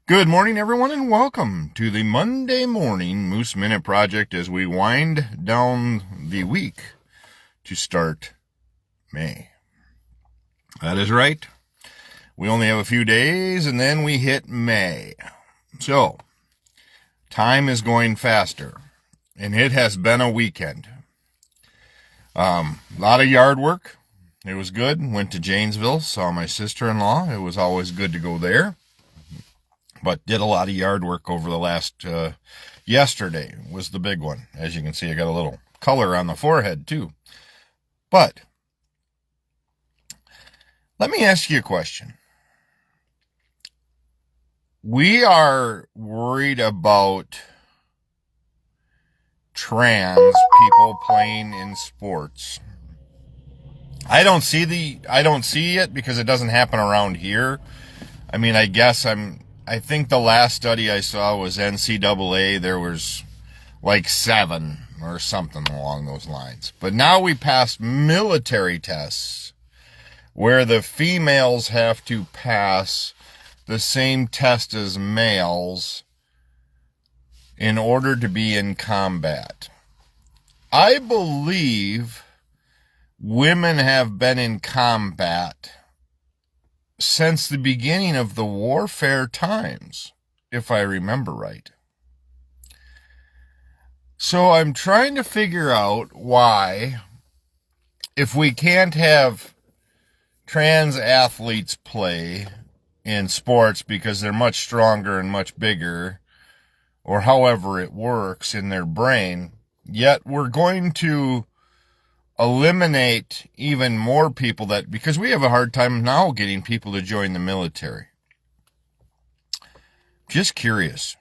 Good morning, everyone, and welcome to the Monday Morning Moose Minute Project as we wind down the week to start May. That is right. We only have a few days, and then we hit May. So, time is going faster, and it has been a weekend. A lot of yard work. It was good. Went to Janesville, saw my sister-in-law. It was always good to go there. But did a lot of yard work over the last, yesterday was the big one. As you can see, I got a little color on the forehead too. But let me ask you a question. We are worried about trans people playing in sports. I don't see it because it doesn't happen around here. I mean, I think the last study I saw was NCAA. There was like 7 or something along those lines. But now we passed military tests where the females have to pass the same test as males in order to be in combat. I believe women have been in combat since the beginning of the warfare times, if I remember right. So I'm trying to figure out why, if we can't have trans athletes play in sports because they're much stronger and much bigger, or however it works in their brain, yet we're going to eliminate even more people because we have a hard time now getting people to join the military. Just curious.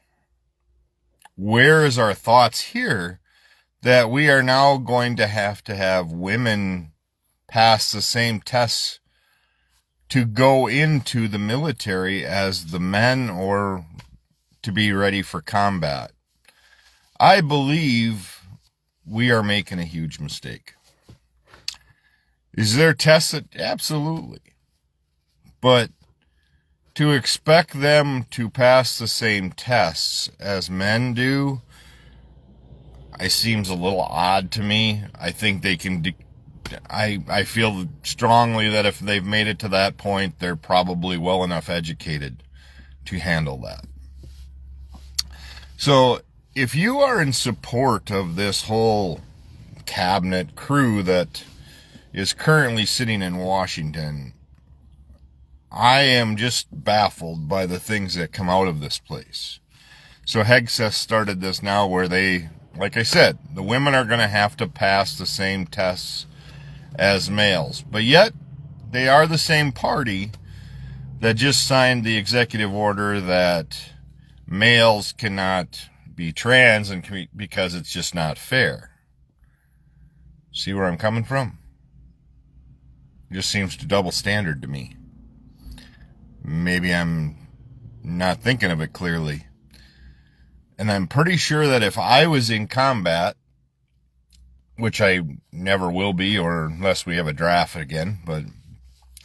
Where is our thoughts here that we are now going to have women pass the same tests to go into the military as the men or to be ready for combat? I believe we are making a huge mistake. Is there tests that? Absolutely. But to expect them to pass the same tests as men do, it seems a little odd to me. I think they can, I feel strongly that if they've made it to that point, they're probably well enough educated to handle that. So if you are in support of this whole cabinet crew that is currently sitting in Washington, I am just baffled by the things that come out of this place. So Hegseth started this now where they, like I said, the women are going to have to pass the same tests as males. But yet, they are the same party that just signed the executive order that males cannot be trans because it's just not fair. See where I'm coming from? It just seems to double standard to me. Maybe I'm not thinking of it clearly. And I'm pretty sure that if I was in combat, which I never will be, or unless we have a draft again, but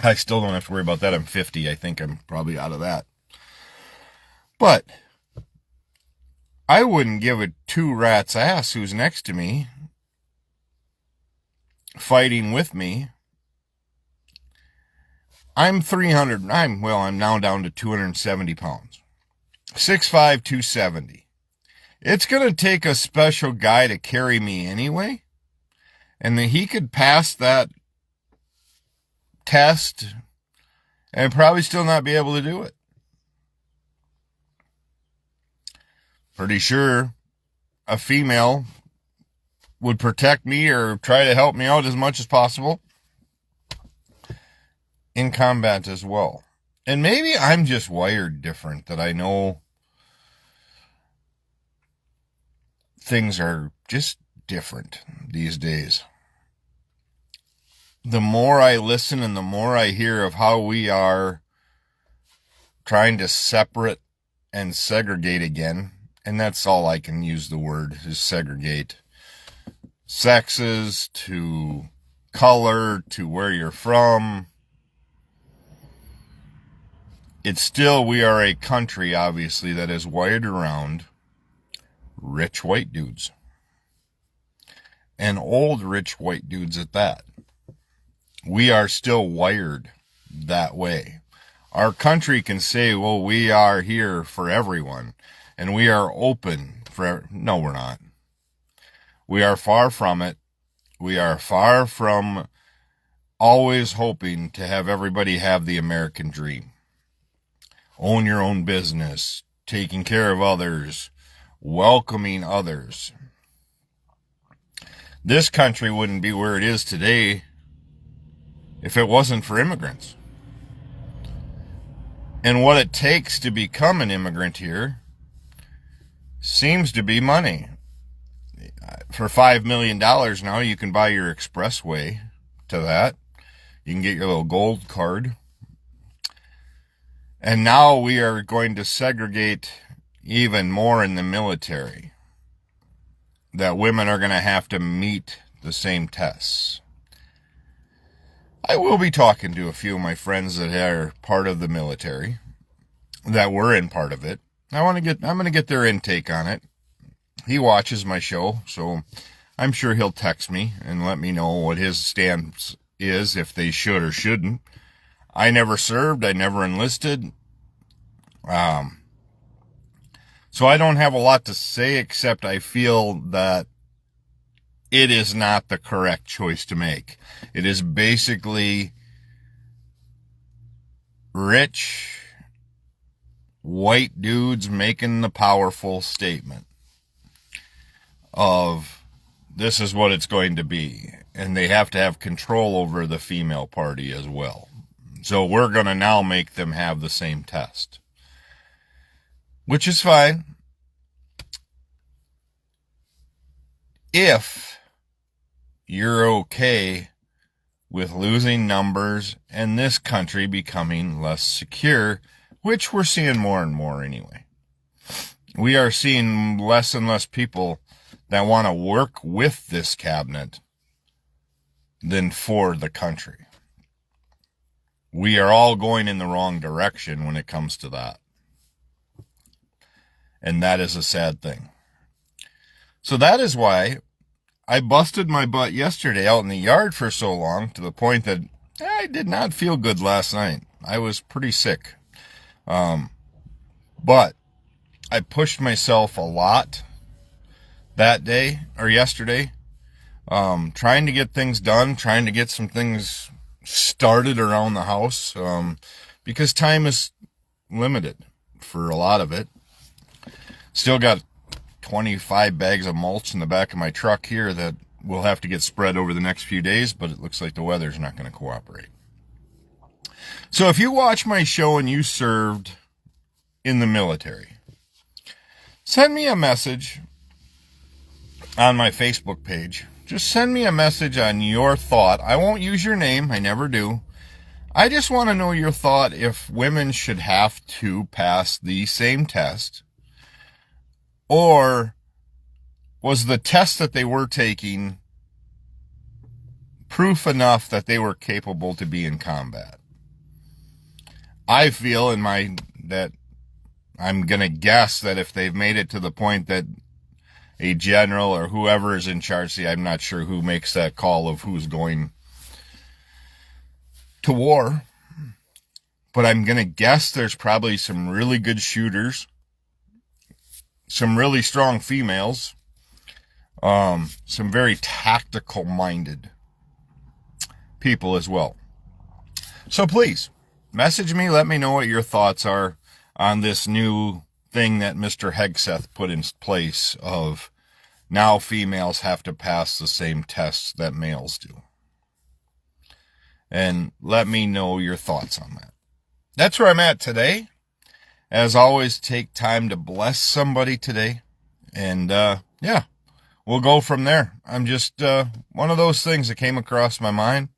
I still don't have to worry about that. I'm 50. I think I'm probably out of that. But I wouldn't give a 2 rats ass who's next to me fighting with me. I'm now down to 270 pounds. 6'5", 270. It's going to take a special guy to carry me anyway. And then he could pass that test and probably still not be able to do it. Pretty sure a female would protect me or try to help me out as much as possible in combat as well. And maybe I'm just wired different, that I know things are just different these days. The more I listen and the more I hear of how we are trying to separate and segregate again, and that's all I can use the word, is segregate. Sexes to color to where you're from. it's still, we are a country, obviously, that is wired around rich white dudes. And old rich white dudes at that. We are still wired that way. Our country can say, well, we are here for everyone, and we are open for... No, we're not. We are far from it. We are far from always hoping to have everybody have the American dream. Own your own business, taking care of others, welcoming others. This country wouldn't be where it is today if it wasn't for immigrants. And what it takes to become an immigrant here seems to be money. For $5 million now, you can buy your expressway to that. You can get your little gold card. And now we are going to segregate even more in the military. That women are going to have to meet the same tests. I will be talking to a few of my friends that are part of the military, that were in part of it. I'm going to get their intake on it. He watches my show, so I'm sure he'll text me and let me know what his stance is, if they should or shouldn't. I never served. I never enlisted. So I don't have a lot to say, except I feel that it is not the correct choice to make. It is basically rich white dudes making the powerful statement of this is what it's going to be. And they have to have control over the female party as well. So we're going to now make them have the same test, which is fine if you're okay with losing numbers and this country becoming less secure, which we're seeing more and more anyway. We are seeing less and less people that want to work with this cabinet than for the country. We are all going in the wrong direction when it comes to that. And that is a sad thing. So that is why I busted my butt yesterday out in the yard for so long, to the point that I did not feel good last night. I was pretty sick. But I pushed myself a lot that day, or yesterday, trying to get things done, trying to get some things started around the house, because time is limited for a lot of it. Still got 25 bags of mulch in the back of my truck here that will have to get spread over the next few days, but it looks like the weather's not going to cooperate. So if you watch my show and you served in the military, send me a message on my Facebook page. Just send me a message on your thought. I won't use your name. I never do. I just want to know your thought if women should have to pass the same test, or was the test that they were taking proof enough that they were capable to be in combat. I feel that I'm going to guess that if they've made it to the point that a general or whoever is in charge, I'm not sure who makes that call of who's going to war, but I'm going to guess there's probably some really good shooters, some really strong females, some very tactical minded people as well. So please message me, let me know what your thoughts are on this new thing that Mr. Hegseth put in place of now females have to pass the same tests that males do. And let me know your thoughts on that. That's where I'm at today. As always, take time to bless somebody today. And, we'll go from there. I'm just one of those things that came across my mind.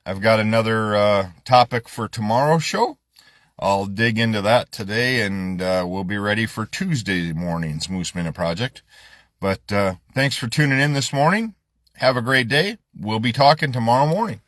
I've got another topic for tomorrow's show. I'll dig into that today, and we'll be ready for Tuesday morning's Moose Minute Project. But thanks for tuning in this morning. Have a great day. We'll be talking tomorrow morning.